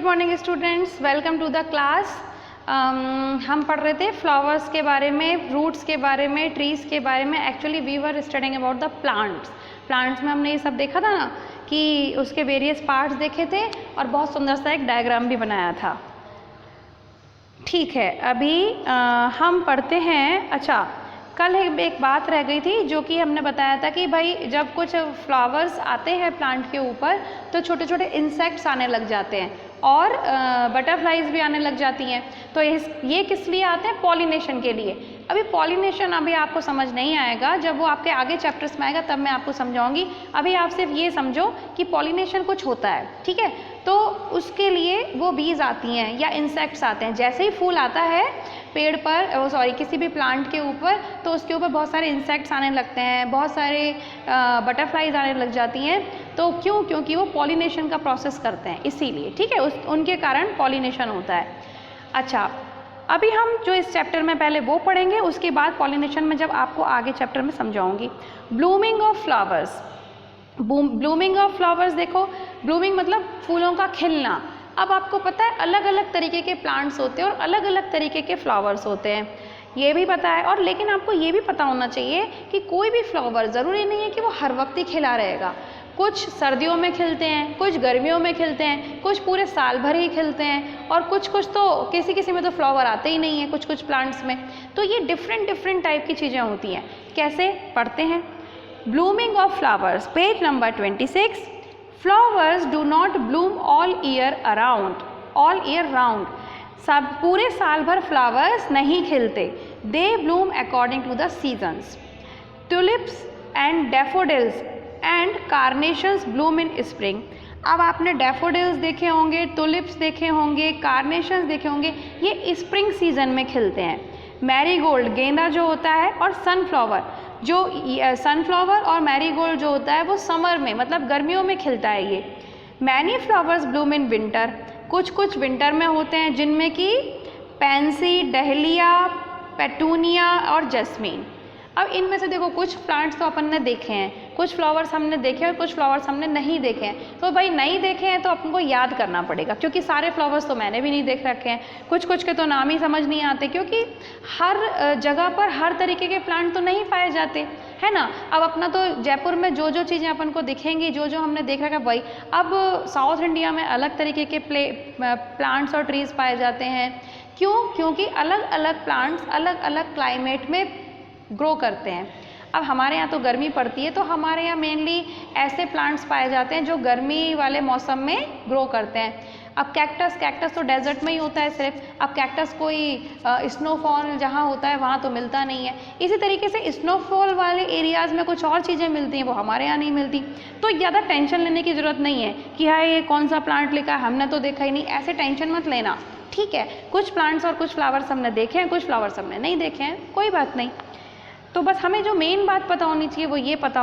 Good morning students, welcome to the class. हम पढ़ रहे थे फ्लावर्स के बारे में, रूट्स के बारे में, ट्रीज़ के बारे में। Actually we were studying about the plants में हमने ये सब देखा था ना कि उसके वेरियस पार्ट्स देखे थे और बहुत सुंदर सा एक डायग्राम भी बनाया था। ठीक है, अभी हम पढ़ते हैं। अच्छा, कल एक बात रह गई थी जो कि हमने बताया था कि भाई जब कुछ फ्लावर्स आते हैं प्लांट के ऊपर तो छोटे छोटे इंसेक्ट्स आने लग जाते हैं और बटरफ्लाइज भी आने लग जाती हैं। तो ये किस लिए आते हैं? पॉलिनेशन के लिए। अभी पॉलिनेशन अभी आपको समझ नहीं आएगा, जब वो आपके आगे चैप्टर्स में आएगा तब मैं आपको समझाऊंगी। अभी आप सिर्फ ये समझो कि पॉलिनेशन कुछ होता है, ठीक है? तो उसके लिए वो बीज आती हैं या इंसेक्ट्स आते हैं। जैसे ही फूल आता है पेड़ पर, किसी भी प्लांट के ऊपर, तो उसके ऊपर बहुत सारे इंसेक्ट्स आने लगते हैं, बहुत सारे बटरफ्लाइज आने लग जाती हैं। तो क्यों? क्योंकि वो पॉलिनेशन का प्रोसेस करते हैं, इसीलिए। ठीक है, उनके कारण पॉलिनेशन होता है। अच्छा, अभी हम जो इस चैप्टर में पहले वो पढ़ेंगे, उसके बाद पॉलिनेशन में जब आपको आगे चैप्टर में समझाऊंगी। Blooming of flowers. Blooming of flowers, देखो ब्लूमिंग मतलब फूलों का खिलना। अब आपको पता है अलग अलग तरीके के प्लांट्स होते हैं और अलग अलग तरीके के फ्लावर्स होते हैं, ये भी पता है। और लेकिन आपको ये भी पता होना चाहिए कि कोई भी फ्लावर ज़रूरी नहीं है कि वो हर वक्त ही खिला रहेगा। कुछ सर्दियों में खिलते हैं, कुछ गर्मियों में खिलते हैं, कुछ पूरे साल भर ही खिलते हैं और कुछ तो किसी में तो फ्लावर आते ही नहीं है, कुछ प्लांट्स में। तो ये डिफरेंट टाइप की चीज़ें होती हैं। कैसे? पढ़ते हैं। Blooming of flowers, page number 26। Flowers do not bloom all year round. सब पूरे साल भर फ्लावर्स नहीं खिलते। They bloom according to the seasons. Tulips and daffodils and carnations bloom in spring. अब आपने डैफोडिल्स देखे होंगे, टुलिप्स देखे होंगे, कार्नेशंस देखे होंगे, ये स्प्रिंग सीजन में खिलते हैं। मैरीगोल्ड, गेंदा जो होता है, और सनफ्लावर और मैरीगोल्ड जो होता है वो समर में, मतलब गर्मियों में खिलता है ये। Many flowers Bloom in winter. कुछ विंटर में होते हैं, जिनमें कि पैंसी, डहलिया, पेटूनिया और जैस्मीन। अब इनमें से देखो कुछ प्लांट्स तो अपन ने देखे हैं, कुछ फ्लावर्स हमने देखे और कुछ फ्लावर्स हमने नहीं देखे हैं। तो भाई नहीं देखे हैं तो अपन को याद करना पड़ेगा, क्योंकि सारे फ्लावर्स तो मैंने भी नहीं देख रखे हैं। कुछ के तो नाम ही समझ नहीं आते, क्योंकि हर जगह पर हर तरीके के प्लांट तो नहीं पाए जाते, है ना। अब अपना तो जयपुर में जो चीज़ें अपन को दिखेंगी, जो हमने देख रखा है वही। अब साउथ इंडिया में अलग तरीके के प्लांट्स और ट्रीज़ पाए जाते हैं। क्यों? क्योंकि अलग अलग प्लांट्स अलग अलग क्लाइमेट में ग्रो करते हैं। अब हमारे यहाँ तो गर्मी पड़ती है, तो हमारे यहाँ मेनली ऐसे प्लांट्स पाए जाते हैं जो गर्मी वाले मौसम में ग्रो करते हैं। अब कैक्टस तो डेजर्ट में ही होता है सिर्फ। अब कैक्टस कोई स्नोफॉल जहाँ होता है वहाँ तो मिलता नहीं है। इसी तरीके से स्नोफॉल वाले एरियाज़ में कुछ और चीज़ें मिलती हैं, वो हमारे यहाँ नहीं मिलती। तो ज़्यादा टेंशन लेने की ज़रूरत नहीं है कि हाँ ये कौन सा प्लांट लिखा है, हमने तो देखा ही नहीं, ऐसे टेंशन मत लेना, ठीक है। कुछ प्लांट्स और कुछ फ्लावर्स हमने देखे हैं, कुछ फ्लावर्स हमने नहीं देखे हैं, कोई बात नहीं। तो बस हमें जो मेन बात पता होनी चाहिए वो ये पता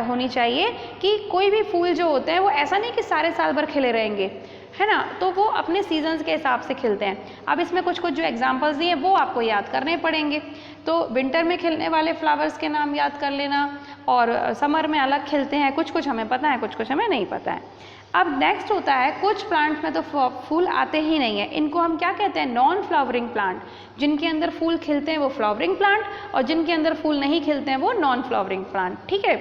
होनी चाहिए कि कोई भी फूल जो होते हैं वो ऐसा नहीं कि सारे साल भर खिले रहेंगे, है ना। तो वो अपने सीजन्स के हिसाब से खिलते हैं। अब इसमें कुछ जो एग्जांपल्स दिए वो आपको याद करने पड़ेंगे। तो विंटर में खिलने वाले फ्लावर्स के नाम याद कर लेना, और समर में अलग खिलते हैं। कुछ हमें पता है, कुछ हमें नहीं पता है। अब नेक्स्ट होता है, कुछ प्लांट्स में तो फूल आते ही नहीं है। इनको हम क्या कहते हैं? Non flowering plant. जिनके अंदर फूल खिलते हैं वो फ्लावरिंग प्लांट, और जिनके अंदर फूल नहीं खिलते हैं वो नॉन फ्लावरिंग प्लांट, ठीक है।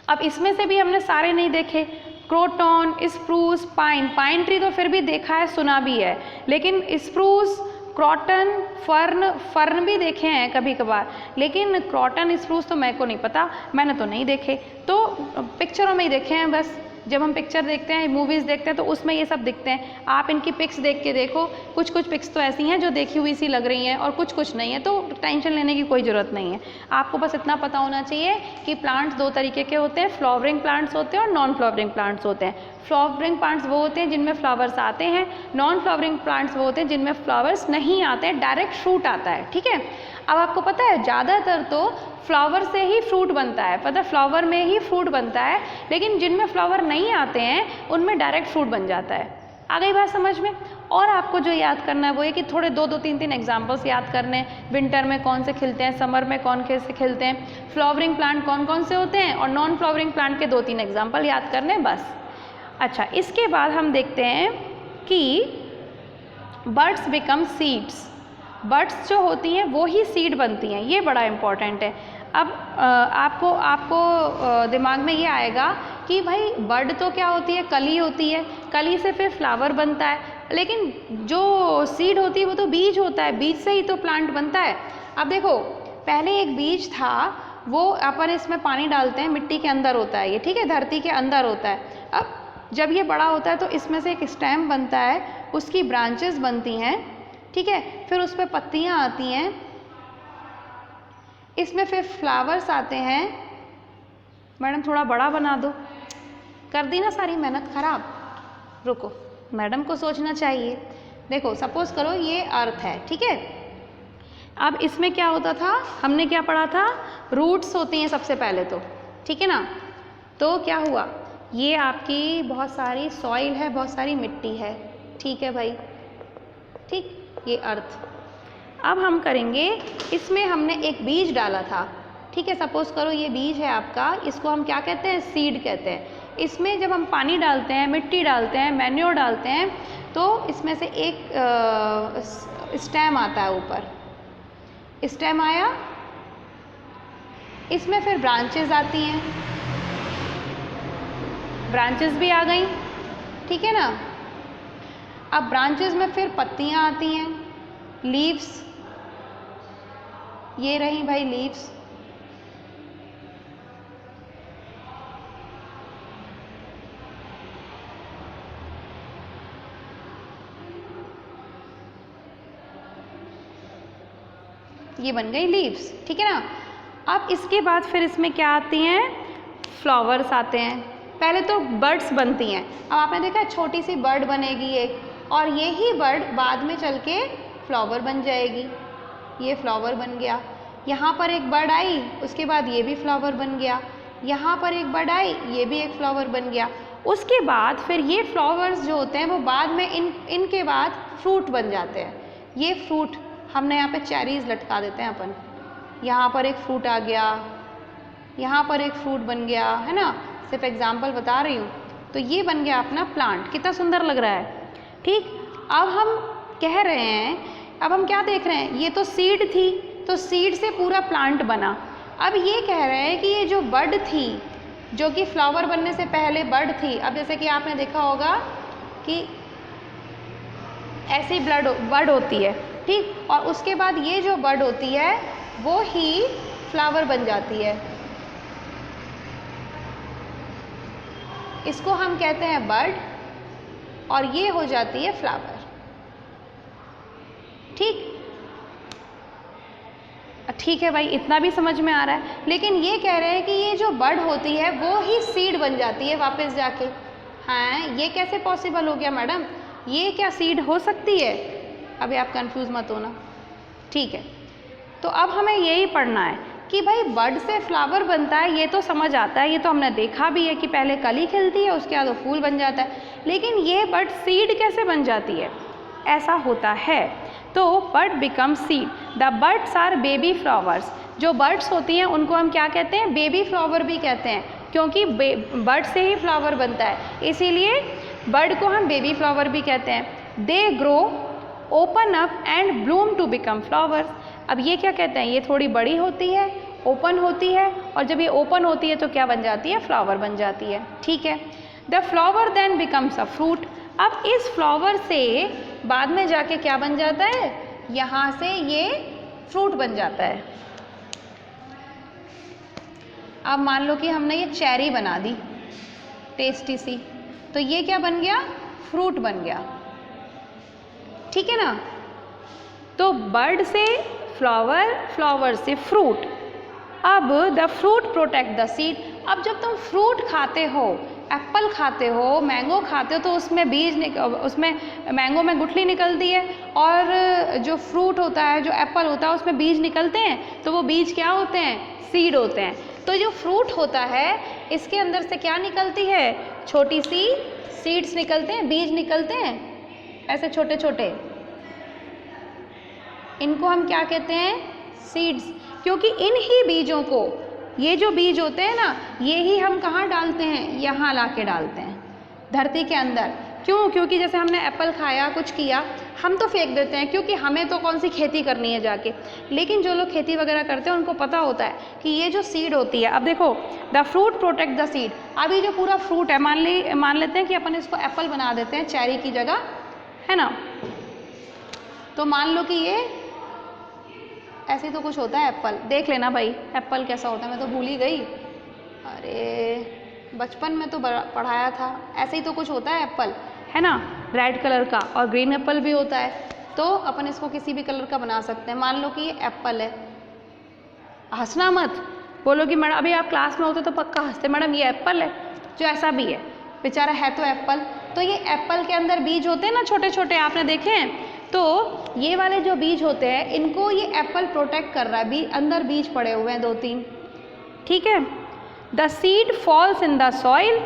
अब इसमें से भी हमने सारे नहीं देखे। क्रोटन, स्प्रूस, पाइन ट्री तो फिर भी देखा है, सुना भी है, लेकिन स्प्रूस, क्रॉटन, फर्न भी देखे हैं कभी कभार, लेकिन क्रॉटन, स्प्रूस तो मेरे को नहीं पता, मैंने तो नहीं देखे। तो पिक्चरों में ही देखे हैं बस। जब हम पिक्चर देखते हैं, मूवीज़ देखते हैं, तो उसमें ये सब दिखते हैं। आप इनकी पिक्स देख के देखो, कुछ पिक्स तो ऐसी हैं जो देखी हुई सी लग रही हैं और कुछ नहीं है, तो टेंशन लेने की कोई ज़रूरत नहीं है। आपको बस इतना पता होना चाहिए कि प्लांट्स दो तरीके के होते हैं, फ्लावरिंग प्लांट्स होते हैं और नॉन फ्लावरिंग प्लांट्स होते हैं। फ्लावरिंग प्लांट्स वो होते हैं जिनमें फ्लावर्स आते हैं, नॉन फ्लावरिंग प्लांट्स वो होते हैं जिनमें फ्लावर्स नहीं आते हैं, डायरेक्ट फ्रूट आता है, ठीक है। अब आपको पता है ज़्यादातर तो फ्लावर से ही फ्रूट बनता है, पता है, फ्लावर में ही फ्रूट बनता है, लेकिन जिनमें फ्लावर नहीं आते हैं उनमें डायरेक्ट फ्रूट बन जाता है। आ गई बात समझ में? और आपको जो याद करना है वो ये कि थोड़े 2-3 एग्जाम्पल्स याद करने हैं। विंटर में कौन से खिलते हैं, समर में कौन से खिलते हैं, फ्लावरिंग प्लांट कौन से होते हैं, और नॉन फ्लावरिंग प्लांट के 2-3 एग्जाम्पल याद करने, बस। अच्छा, इसके बाद हम देखते हैं कि बर्ड्स बिकम सीड्स, बर्ड्स जो होती हैं वो ही सीड बनती हैं, ये बड़ा इम्पॉर्टेंट है। अब आपको दिमाग में ये आएगा कि भाई बर्ड तो क्या होती है, कली होती है, कली से फिर फ्लावर बनता है, लेकिन जो सीड होती है वो तो बीज होता है, बीज से ही तो प्लांट बनता है। अब देखो पहले एक बीज था, वो अपन इसमें पानी डालते हैं, मिट्टी के अंदर होता है ये, ठीक है, धरती के अंदर होता है। अब जब ये बड़ा होता है तो इसमें से एक स्टेम बनता है, उसकी ब्रांचेस बनती हैं, ठीक है, फिर उस पर पत्तियाँ आती हैं, इसमें फिर फ्लावर्स आते हैं। मैडम थोड़ा बड़ा बना दो, कर दी ना सारी मेहनत खराब। रुको, मैडम को सोचना चाहिए। देखो सपोज करो ये अर्थ है, ठीक है, अब इसमें क्या होता था, हमने क्या पढ़ा था, रूट्स होती हैं सबसे पहले तो, ठीक है ना। तो क्या हुआ, ये आपकी बहुत सारी सॉइल है, बहुत सारी मिट्टी है, ठीक है भाई, ठीक, ये अर्थ। अब हम करेंगे, इसमें हमने एक बीज डाला था, ठीक है, सपोज करो ये बीज है आपका, इसको हम क्या कहते हैं, सीड कहते हैं। इसमें जब हम पानी डालते हैं, मिट्टी डालते हैं, मैन्योर डालते हैं, तो इसमें से एक स्टेम आता है ऊपर, स्टेम आया, इसमें फिर ब्रांचेस आती हैं, ब्रांचेस भी आ गई, ठीक है ना। अब ब्रांचेस में फिर पत्तियां आती हैं, लीव्स, ये रही भाई लीव्स, ये बन गई लीव्स, ठीक है ना। अब इसके बाद फिर इसमें क्या आती हैं, फ्लावर्स आते हैं। पहले तो बर्ड्स बनती हैं, अब आपने देखा छोटी सी बर्ड बनेगी एक, और ये ही बर्ड बाद में चल के फ्लावर बन जाएगी, ये फ्लावर बन गया। यहाँ पर एक बर्ड आई, उसके बाद ये भी फ्लावर बन गया, यहाँ पर एक बर्ड आई, ये भी एक फ्लावर बन गया। उसके बाद फिर ये फ्लावर्स जो होते हैं वो बाद में इनके बाद फ्रूट बन जाते हैं। ये फ्रूट हमने यहाँ पे चेरीज लटका देते हैं अपन, यहाँ पर एक फ्रूट आ गया, यहाँ पर एक फ्रूट बन गया, है ना, सिर्फ एग्जाम्पल बता रही हूँ। तो ये बन गया अपना प्लांट, कितना सुंदर लग रहा है, ठीक। अब हम कह रहे हैं, अब हम क्या देख रहे हैं, ये तो सीड थी, तो सीड से पूरा प्लांट बना। अब ये कह रहे हैं कि ये जो बर्ड थी, जो कि फ्लावर बनने से पहले बर्ड थी, अब जैसे कि आपने देखा होगा कि ऐसी बर्ड होती है, ठीक, और उसके बाद ये जो बर्ड होती है वो ही फ्लावर बन जाती है, इसको हम कहते हैं बर्ड, और ये हो जाती है फ्लावर, ठीक। ठीक है भाई, इतना भी समझ में आ रहा है। लेकिन ये कह रहे हैं कि ये जो बर्ड होती है वो ही सीड बन जाती है वापस जाके। हाँ, ये कैसे पॉसिबल हो गया मैडम, ये क्या सीड हो सकती है? अभी आप कंफ्यूज मत होना, ठीक है। तो अब हमें यही पढ़ना है कि भाई बर्ड से फ्लावर बनता है, ये तो समझ आता है, ये तो हमने देखा भी है कि पहले कली खिलती है, उसके बाद वो फूल बन जाता है। लेकिन ये बर्ड सीड कैसे बन जाती है? ऐसा होता है। तो bud become seed, the buds are baby flowers. जो बर्ड्स होती हैं उनको हम क्या कहते हैं? बेबी फ्लावर भी कहते हैं, क्योंकि बर्ड से ही फ्लावर बनता है, इसीलिए बर्ड को हम बेबी फ्लावर भी कहते हैं। They grow, open up and bloom to become flowers. अब ये क्या कहते हैं? ये थोड़ी बड़ी होती है, ओपन होती है, और जब ये ओपन होती है तो क्या बन जाती है? फ्लावर बन जाती है, ठीक है। The flower then becomes a fruit. अब इस फ्लावर से बाद में जाके क्या बन जाता है? यहाँ से ये फ्रूट बन जाता है। अब मान लो कि हमने ये चेरी बना दी टेस्टी सी, तो ये क्या बन गया? फ्रूट बन गया, ठीक है ना। तो बर्ड से फ्लावर, फ्लावर से फ्रूट। अब the fruit protect the seed. अब जब तुम फ्रूट खाते हो, एप्पल खाते हो, मैंगो खाते हो, तो उसमें बीज उसमें मैंगो में गुठली निकलती है, और जो फ्रूट होता है, जो एप्पल होता है, उसमें बीज निकलते हैं। तो वो बीज क्या होते हैं? सीड होते हैं। तो जो फ्रूट होता है इसके अंदर से क्या निकलती है? छोटी सी सीड्स निकलते हैं, बीज निकलते हैं, ऐसे छोटे छोटे। इनको हम क्या कहते हैं? सीड्स। क्योंकि इन ही बीजों को, ये जो बीज होते हैं ना, ये ही हम कहाँ डालते हैं? यहाँ ला के डालते हैं, धरती के अंदर। क्यों? क्योंकि जैसे हमने एप्पल खाया, कुछ किया, हम तो फेंक देते हैं क्योंकि हमें तो कौन सी खेती करनी है जाके। लेकिन जो लोग खेती वगैरह करते हैं उनको पता होता है कि ये जो सीड होती है, अब देखो the fruit protect the seed. अभी जो पूरा फ्रूट है, मान लेते हैं कि अपन इसको एप्पल बना देते हैं चेरी की जगह, है ना। तो मान लो कि ये ऐसे तो कुछ होता है एप्पल, देख लेना भाई एप्पल कैसा होता है, मैं तो भूल ही गई। अरे बचपन में तो पढ़ाया था, ऐसे ही तो कुछ होता है एप्पल, है ना, रेड कलर का, और ग्रीन एप्पल भी होता है। तो अपन इसको किसी भी कलर का बना सकते हैं। मान लो कि ये एप्पल है, हंसना मत, बोलो कि मैडम, अभी आप क्लास में होते तो पक्का हंसते, मैडम ये एप्पल है, जो ऐसा भी है बेचारा है तो एप्पल। तो ये एप्पल के अंदर बीज होते हैं ना छोटे छोटे, आपने देखे हैं, तो ये वाले जो बीज होते हैं इनको ये एप्पल प्रोटेक्ट कर रहा है, अंदर बीज पड़े हुए हैं 2-3, ठीक है। The seed falls in the soil.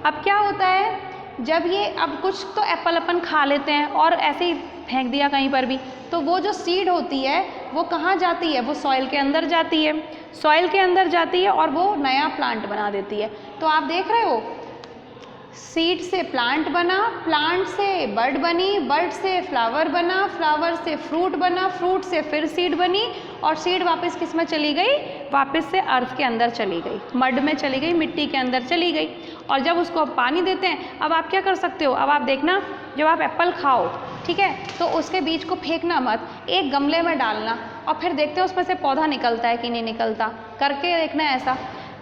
अब क्या होता है, जब ये, अब कुछ तो एप्पल अपन खा लेते हैं और ऐसे ही फेंक दिया कहीं पर भी, तो वो जो सीड होती है वो कहाँ जाती है, वो सॉइल के अंदर जाती है, सॉइल के अंदर जाती है और वो नया प्लांट बना देती है। तो आप देख रहे हो, सीड से प्लांट बना, प्लांट से बर्ड बनी, बर्ड से फ्लावर बना, फ्लावर से फ्रूट बना, फ्रूट से फिर सीड बनी, और सीड वापस किस में चली गई, वापस से अर्थ के अंदर चली गई, मड में चली गई, मिट्टी के अंदर चली गई। और जब उसको आप पानी देते हैं, अब आप क्या कर सकते हो, अब आप देखना, जब आप एप्पल खाओ, ठीक है, तो उसके बीज को फेंकना मत, एक गमले में डालना और फिर देखते हो उसमें से पौधा निकलता है कि नहीं निकलता, करके देखना ऐसा।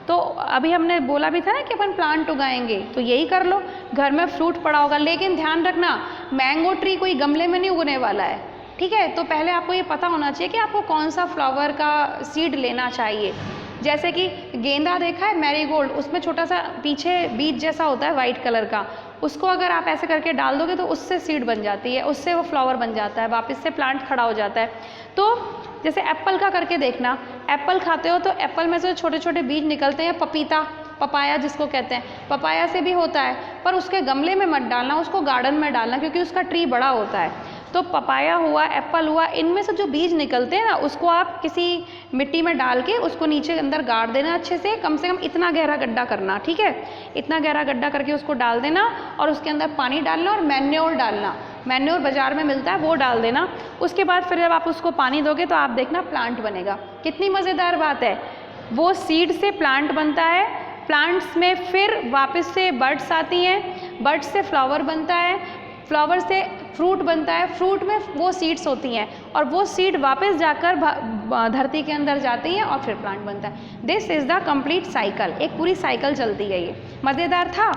तो अभी हमने बोला भी था ना कि अपन प्लांट उगाएंगे, तो यही कर लो, घर में फ्रूट पड़ा होगा, लेकिन ध्यान रखना मैंगो ट्री कोई गमले में नहीं उगने वाला है, ठीक है। तो पहले आपको ये पता होना चाहिए कि आपको कौन सा फ्लावर का सीड लेना चाहिए। जैसे कि गेंदा देखा है, मैरीगोल्ड, उसमें छोटा सा पीछे बीज जैसा होता है वाइट कलर का, उसको अगर आप ऐसे करके डाल दोगे तो उससे सीड बन जाती है, उससे वो फ्लावर बन जाता है, वापस से प्लांट खड़ा हो जाता है। तो जैसे एप्पल का करके देखना, एप्पल खाते हो तो एप्पल में से छोटे छोटे बीज निकलते हैं, पपीता, पपाया जिसको कहते हैं, पपाया से भी होता है, पर उसके गमले में मत डालना, उसको गार्डन में डालना, क्योंकि उसका ट्री बड़ा होता है। तो पपाया हुआ, एप्पल हुआ, इनमें से जो बीज निकलते हैं ना, उसको आप किसी मिट्टी में डाल के उसको नीचे अंदर गाड़ देना अच्छे से कम इतना गहरा गड्ढा करना, ठीक है, इतना गहरा गड्ढा करके उसको डाल देना और उसके अंदर पानी डालना और मैन्योर डालना, मैन्योर बाजार में मिलता है वो डाल देना। उसके बाद फिर जब आप उसको पानी दोगे तो आप देखना प्लांट बनेगा। कितनी मज़ेदार बात है, वो सीड से प्लांट बनता है, प्लांट्स में फिर वापस से बर्ड्स आती हैं, बर्ड्स से फ्लावर बनता है, फ्लावर से फ्रूट बनता है, फ्रूट में वो सीड्स होती हैं और वो सीड वापस जाकर धरती के अंदर जाती हैं और फिर प्लांट बनता है। This is the complete cycle, एक पूरी साइकिल चलती है। ये मज़ेदार था।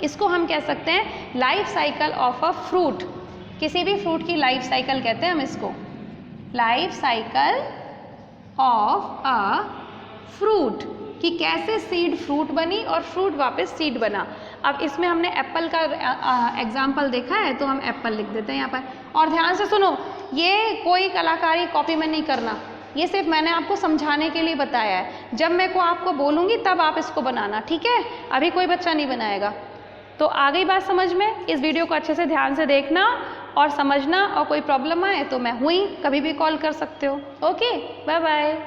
इसको हम कह सकते हैं life cycle of a fruit, किसी भी फ्रूट की लाइफ साइकिल कहते हैं हम इसको, life cycle of a fruit, कि कैसे सीड फ्रूट बनी और फ्रूट वापस सीड बना। अब इसमें हमने एप्पल का एग्जाम्पल देखा है तो हम एप्पल लिख देते हैं यहाँ पर। और ध्यान से सुनो, ये कोई कलाकारी कॉपी में नहीं करना, ये सिर्फ मैंने आपको समझाने के लिए बताया है। जब मैं को आपको बोलूँगी तब आप इसको बनाना, ठीक है, अभी कोई बच्चा नहीं बनाएगा। तो आ गई बात समझ में। इस वीडियो को अच्छे से ध्यान से देखना और समझना, और कोई प्रॉब्लम आए तो मैं हुई, कभी भी कॉल कर सकते हो। Okay, bye bye.